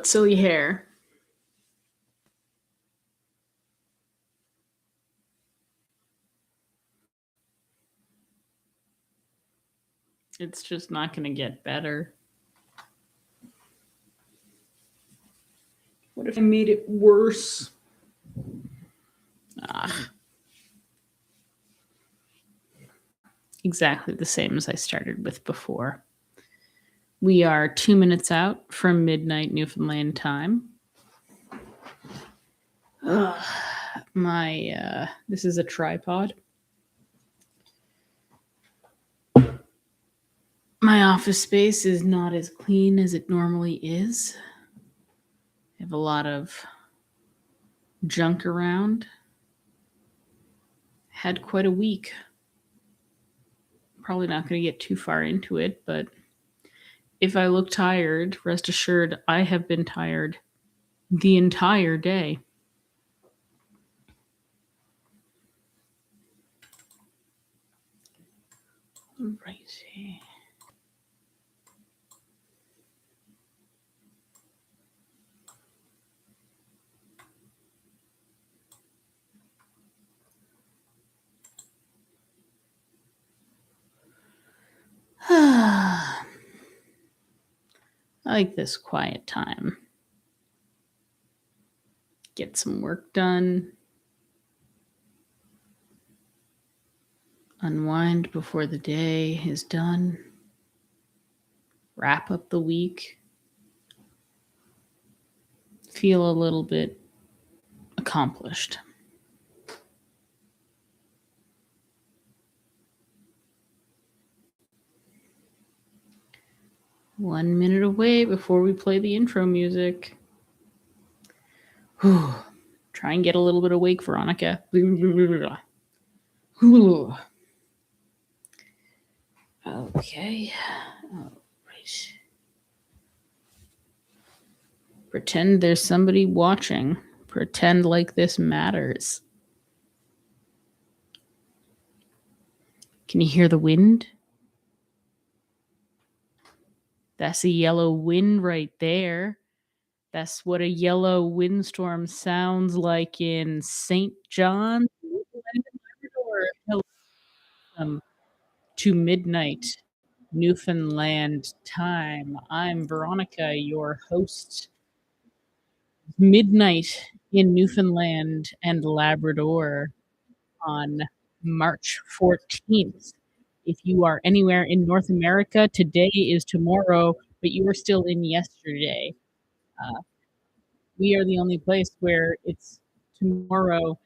about silly hair? It's just not going to get better. What if I made it worse? Ah, exactly the same as I started with before. We are 2 minutes out from midnight Newfoundland time. Ugh, this is a tripod. My office space is not as clean as it normally is. I have a lot of junk around. Had quite a week. Probably not going to get too far into it, but if I look tired, rest assured I have been tired the entire day. Alrighty. I like this quiet time. Get some work done. Unwind before the day is done. Wrap up the week. Feel a little bit accomplished. One minute away before we play the intro music. Whew. Try and get a little bit awake, Veronica. Okay. All right. Pretend there's somebody watching. Pretend like this matters. Can you hear the wind? That's a yellow wind right there. That's what a yellow windstorm sounds like in St. John, Newfoundland and Labrador. Welcome to midnight Newfoundland time. I'm Veronica, your host. Midnight in Newfoundland and Labrador on March 14th. If you are anywhere in North America, today is tomorrow, but you are still in yesterday. We are the only place where it's tomorrow,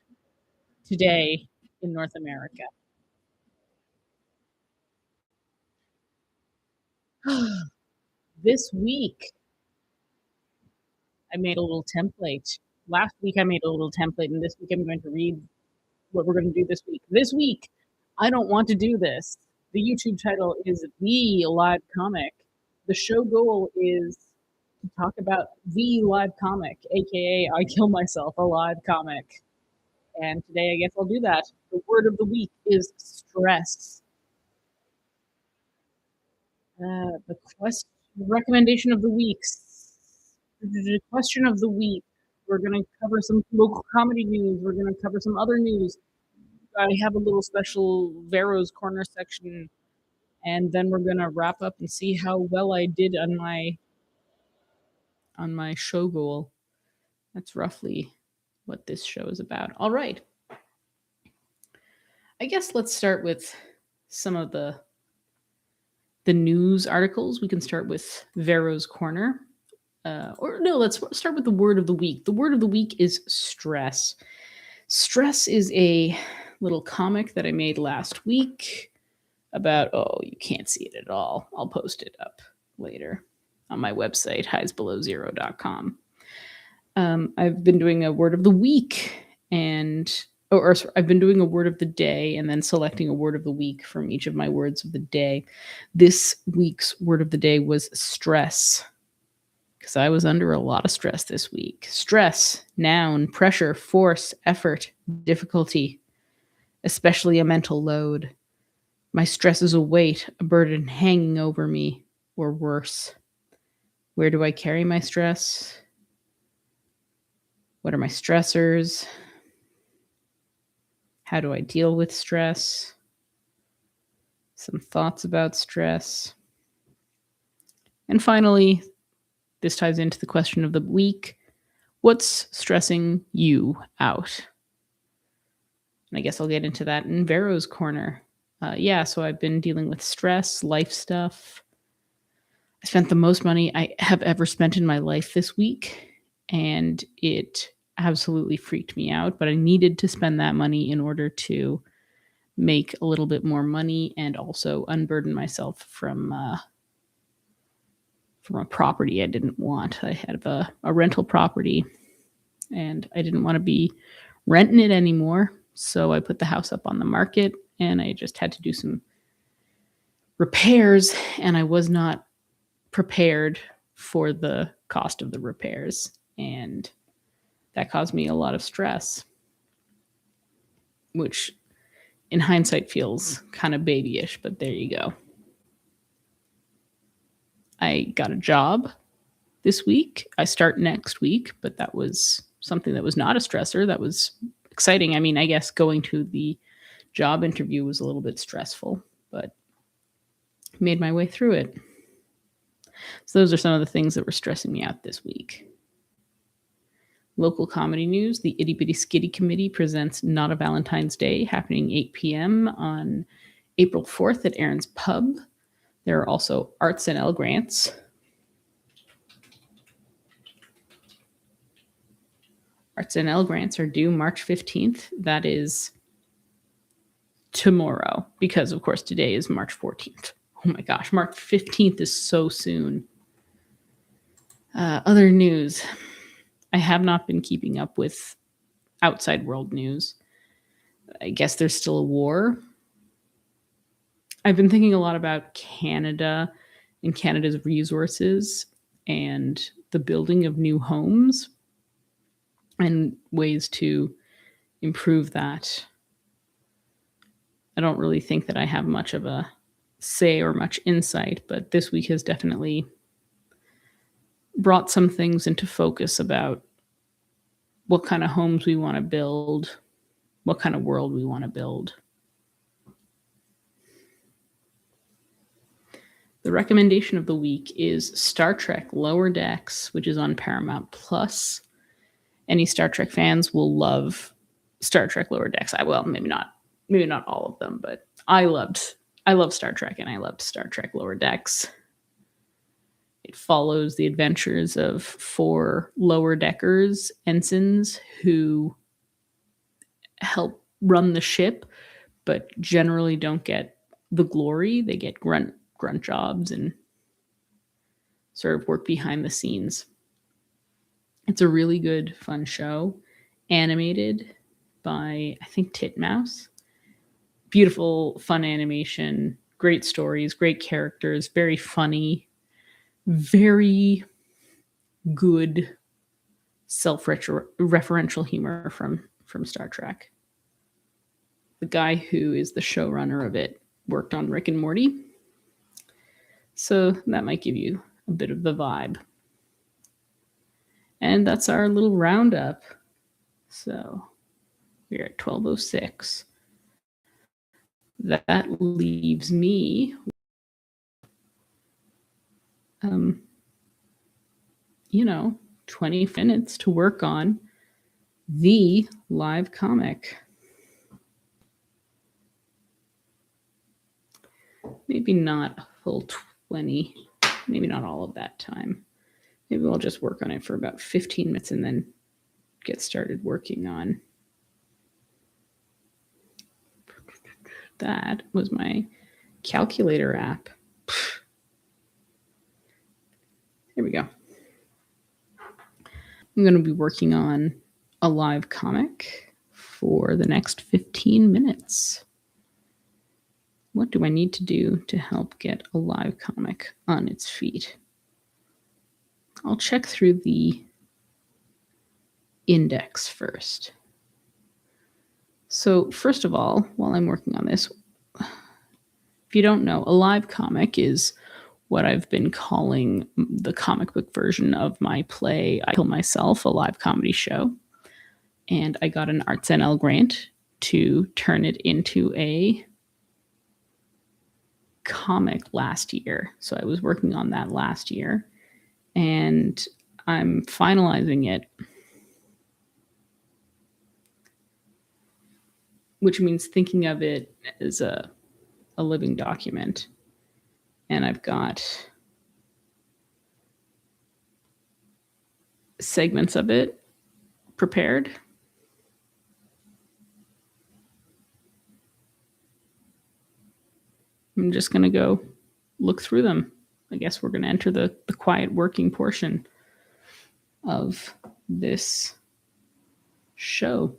today in North America. This week, I made a little template. Last week, I made a little template, and this week, I'm going to read what we're going to do this week. This week, I don't want to do this. The YouTube title is The Live Comic. The show goal is to talk about the live comic, aka I Kill Myself, a live comic. And today, I guess I'll do that. The word of the week is stress. The recommendation of the week. The question of the week. We're going to cover some local comedy news. We're going to cover some other news. I have a little special Vero's Corner section, and then we're going to wrap up and see how well I did on my show goal. That's roughly what this show is about. All right. I guess let's start with some of the news articles. We can start with Vero's Corner. Let's start with the word of the week. The word of the week is stress. Stress is a little comic that I made last week about, you can't see it at all. I'll post it up later on my website, highsbelowzero.com. I've been doing a word of the week I've been doing a word of the day and then selecting a word of the week from each of my words of the day. This week's word of the day was stress, because I was under a lot of stress this week. Stress, noun, pressure, force, effort, difficulty, especially a mental load. My stress is a weight, a burden hanging over me, or worse. Where do I carry my stress? What are my stressors? How do I deal with stress? Some thoughts about stress. And finally, this ties into the question of the week. What's stressing you out? And I guess I'll get into that in Vero's corner. So I've been dealing with stress, life stuff. I spent the most money I have ever spent in my life this week, and it absolutely freaked me out. But I needed to spend that money in order to make a little bit more money and also unburden myself from a property I didn't want. I had a rental property, and I didn't want to be renting it anymore. So I put the house up on the market, and I just had to do some repairs, and I was not prepared for the cost of the repairs, and that caused me a lot of stress, which in hindsight feels kind of babyish, but there you go. I got a job this week. I start next week, but that was something that was not a stressor. That was exciting. I mean, I guess going to the job interview was a little bit stressful, but made my way through it. So those are some of the things that were stressing me out this week. Local comedy news, the Itty Bitty Skitty Committee presents Not a Valentine's Day, happening 8 p.m. on April 4th at Aaron's Pub. There are also Arts and L grants. Arts and L grants are due March 15th. That is tomorrow, because of course today is March 14th. Oh my gosh, March 15th is so soon. Other news. I have not been keeping up with outside world news. I guess there's still a war. I've been thinking a lot about Canada and Canada's resources and the building of new homes and ways to improve that. I don't really think that I have much of a say or much insight, but this week has definitely brought some things into focus about what kind of homes we want to build, what kind of world we want to build. The recommendation of the week is Star Trek Lower Decks, which is on Paramount Plus. Any Star Trek fans will love Star Trek Lower Decks. Maybe not all of them, but I love Star Trek, and I loved Star Trek Lower Decks. It follows the adventures of 4 lower deckers, ensigns, who help run the ship, but generally don't get the glory. They get grunt jobs and sort of work behind the scenes. It's a really good, fun show, animated by, I think, Titmouse. Beautiful, fun animation, great stories, great characters, very funny, very good self-referential humor from Star Trek. The guy who is the showrunner of it worked on Rick and Morty, so that might give you a bit of the vibe. And that's our little roundup. So we're at 12:06. That leaves me 20 minutes to work on the live comic. Maybe not a full 20, maybe not all of that time. Maybe I'll just work on it for about 15 minutes and then get started working on. That was my calculator app. Here we go. I'm going to be working on a live comic for the next 15 minutes. What do I need to do to help get a live comic on its feet? I'll check through the index first. So first of all, while I'm working on this, if you don't know, a live comic is what I've been calling the comic book version of my play, I Kill Myself, a live comedy show. and I got an Arts NL grant to turn it into a comic last year. So I was working on that last year, and I'm finalizing it, which means thinking of it as a living document. And I've got segments of it prepared. I'm just going to go look through them. I guess we're going to enter the quiet working portion of this show.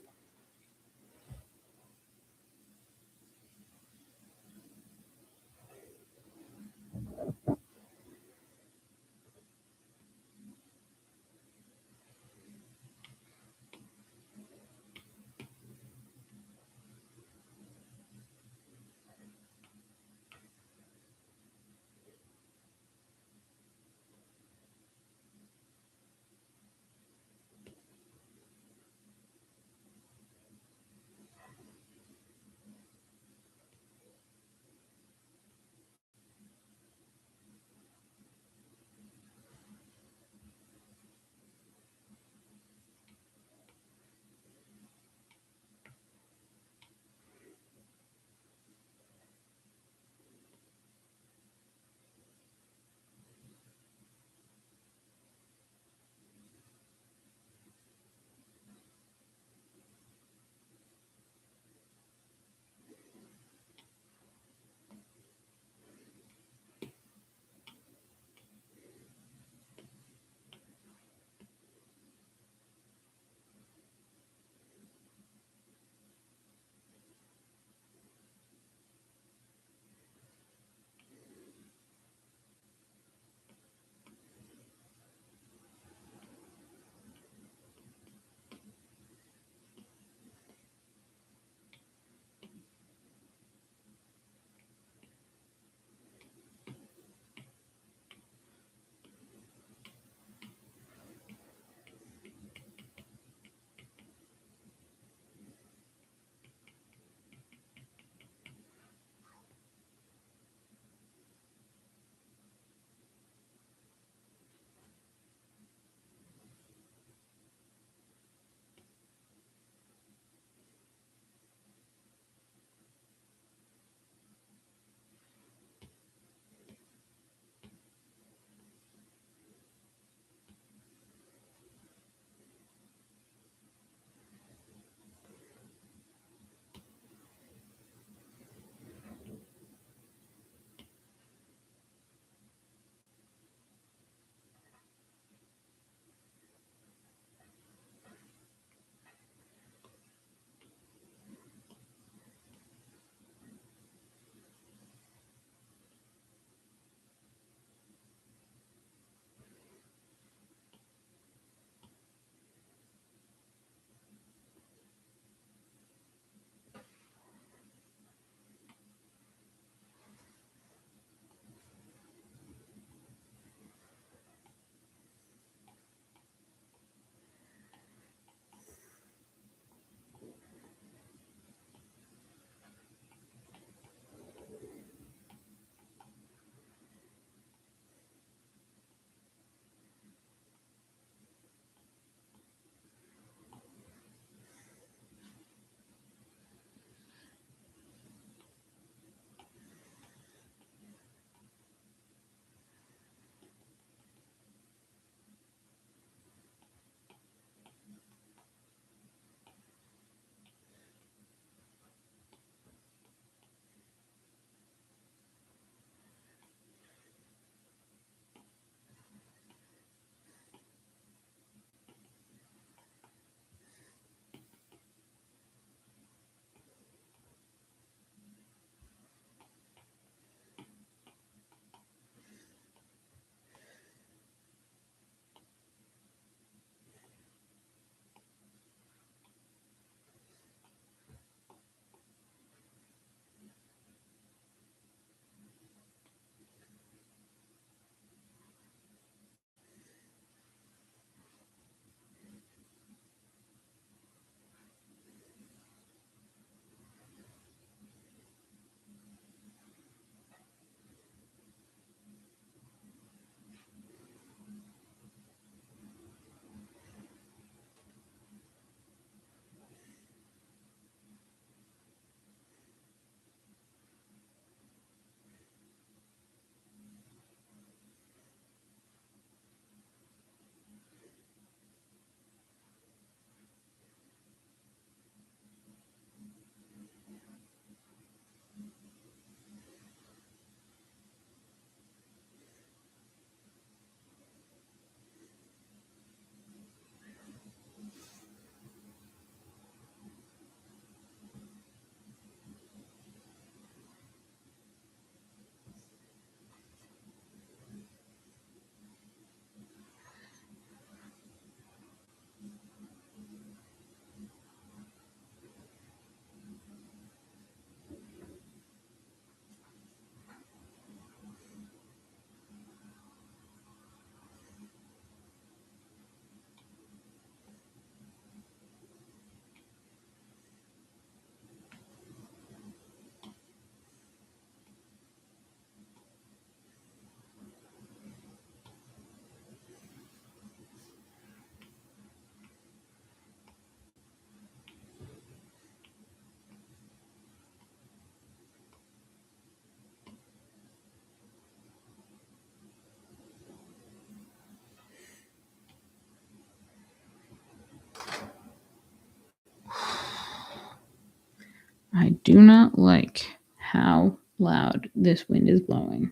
I do not like how loud this wind is blowing.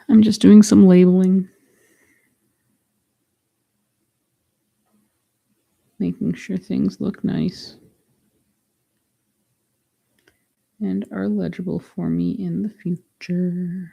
I'm just doing some labeling, making sure things look nice and are legible for me in the future.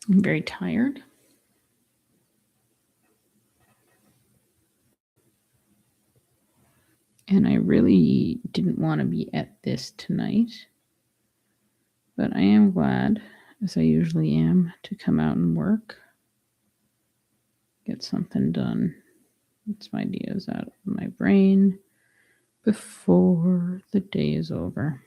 I'm very tired. And I really didn't want to be at this tonight. But I am glad, as I usually am, to come out and work, get something done, get some ideas out of my brain before the day is over.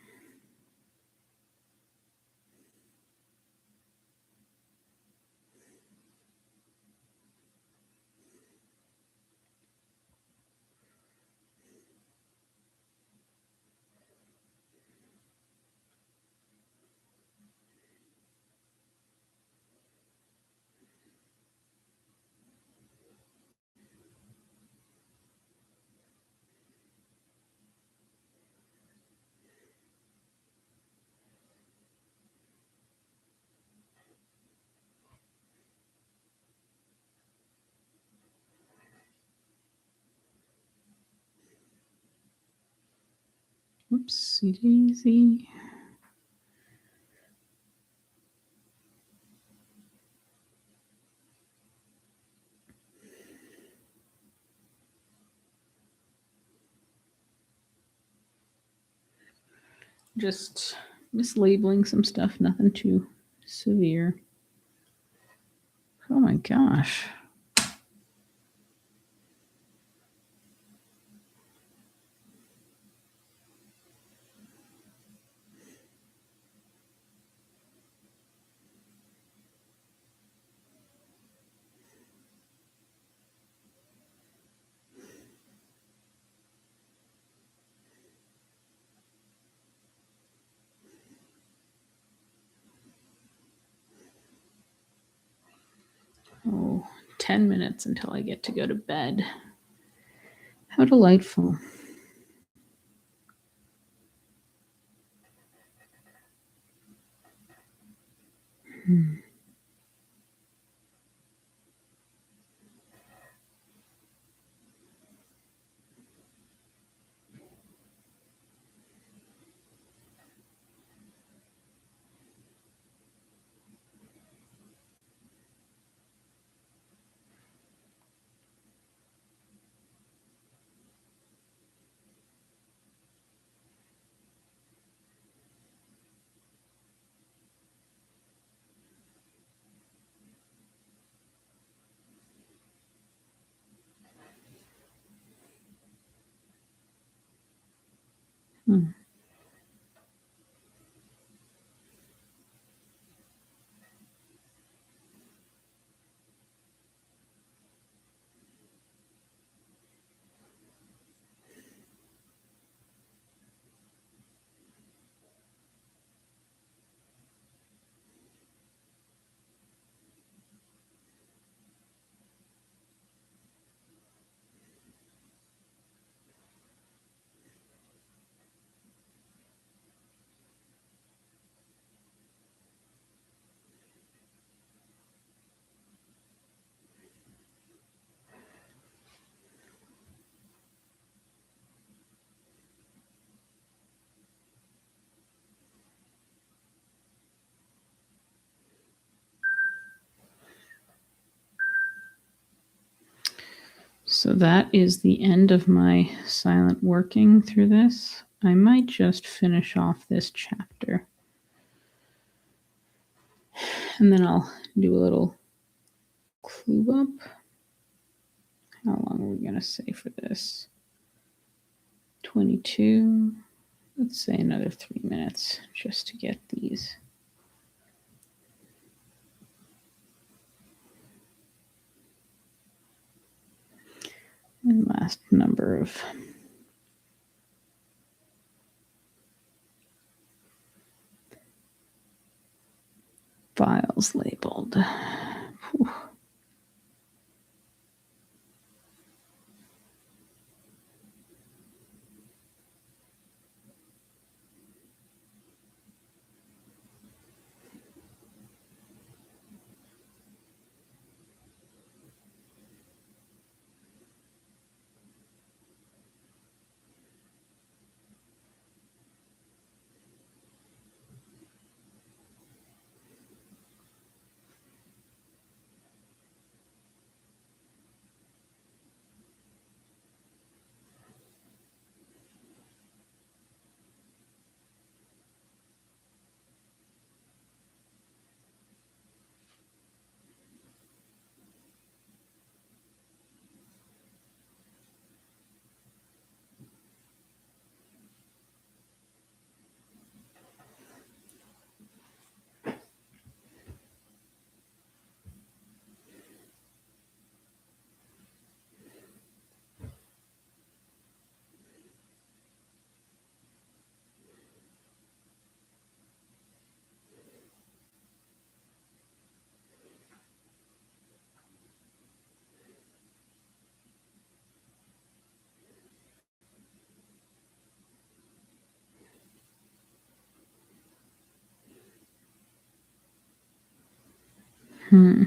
Oopsie daisy. Just mislabeling some stuff, nothing too severe. Oh my gosh. Oh, 10 minutes until I get to go to bed. How delightful. Hmm. So that is the end of my silent working through this. I might just finish off this chapter. And then I'll do a little clue up. How long are we going to say for this? 22. Let's say another 3 minutes just to get these. And last number of files labeled. Whew. Hmm.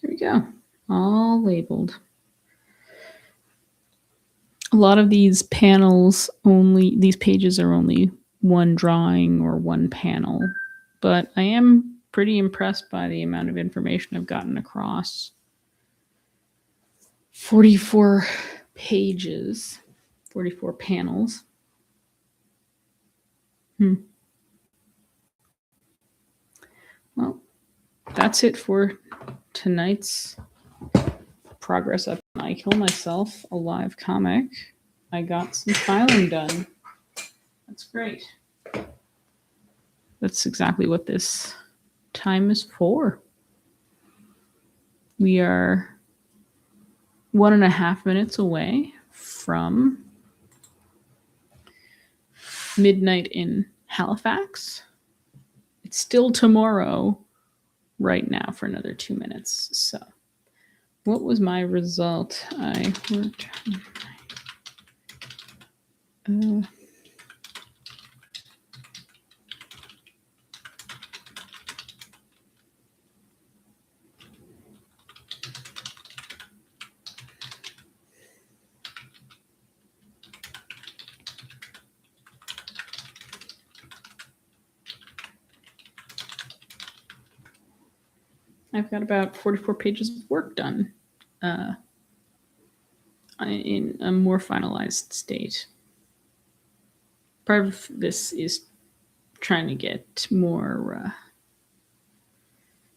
There we go. All labeled. A lot of these these pages are only one drawing or one panel, but I am pretty impressed by the amount of information I've gotten across. 44 pages, 44 panels. Well, that's it for tonight's progress up. I Kill Myself, a live comic. I got some filing done. That's great. That's exactly what this time is for. We are 1.5 minutes away from midnight in Halifax. It's still tomorrow right now for another 2 minutes. So, what was my result? I worked. I've got about 44 pages of work done in a more finalized state. Part of this is trying to get more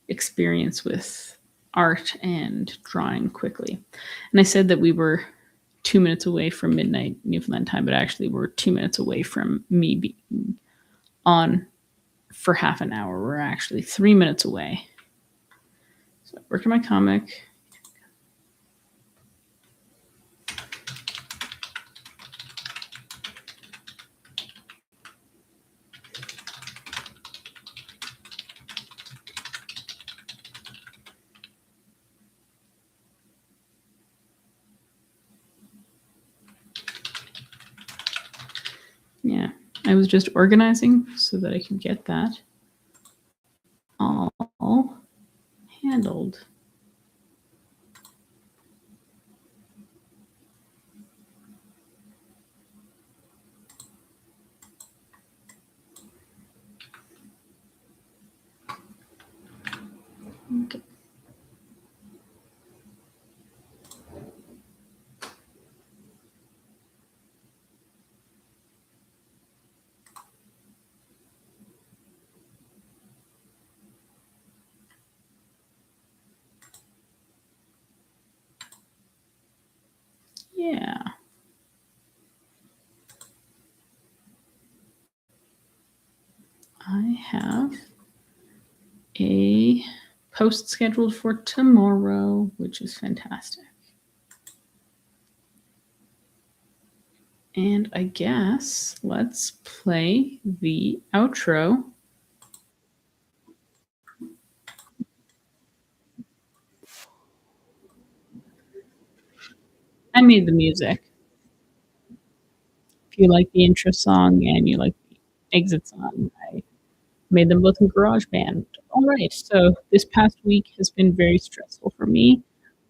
experience with art and drawing quickly. And I said that we were 2 minutes away from midnight Newfoundland time, but actually we're 2 minutes away from me being on for half an hour. We're actually 3 minutes away. So I worked on my comic. Yeah, I was just organizing so that I could get that all handled. Okay. Yeah. I have a post scheduled for tomorrow, which is fantastic. And I guess let's play the outro. I made the music. If you like the intro song and you like the exit song, I made them both in GarageBand. All right, so this past week has been very stressful for me,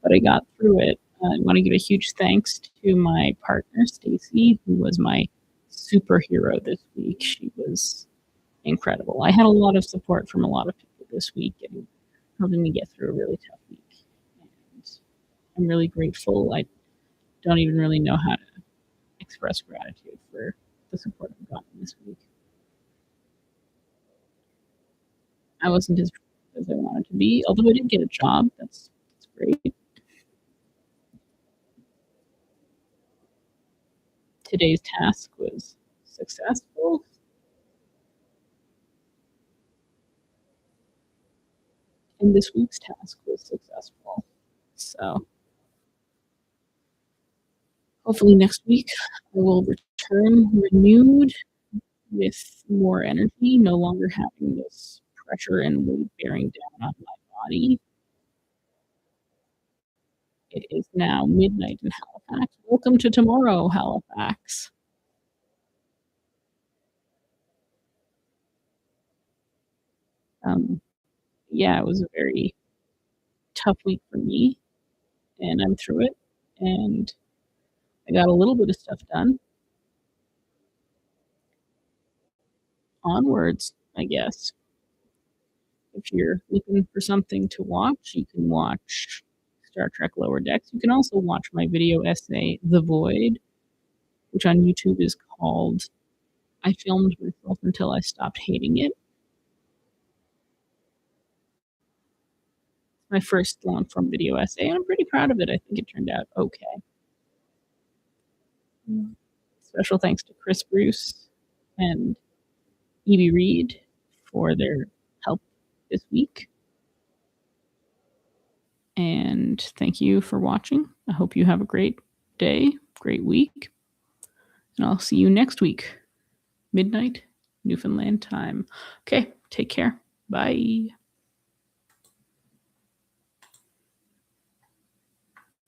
but I got through it. I want to give a huge thanks to my partner, Stacy, who was my superhero this week. She was incredible. I had a lot of support from a lot of people this week and helping me get through a really tough week. And I'm really grateful. I don't even really know how to express gratitude for the support I've gotten this week. I wasn't as as I wanted to be, although I did get a job. That's great. Today's task was successful, and this week's task was successful. So hopefully next week I will return renewed with more energy, no longer having this pressure and weight bearing down on my body. It is now midnight in Halifax. Welcome to tomorrow, Halifax. Yeah, it was a very tough week for me, and I'm through it, and I got a little bit of stuff done. Onwards, I guess. If you're looking for something to watch, you can watch Star Trek Lower Decks. You can also watch my video essay, The Void, which on YouTube is called I Filmed Myself Until I Stopped Hating It. My first long form video essay, and I'm pretty proud of it. I think it turned out okay. Special thanks to Chris Bruce and Evie Reed for their help this week. And thank you for watching. I hope you have a great day, great week. And I'll see you next week, midnight, Newfoundland time. Okay, take care. Bye.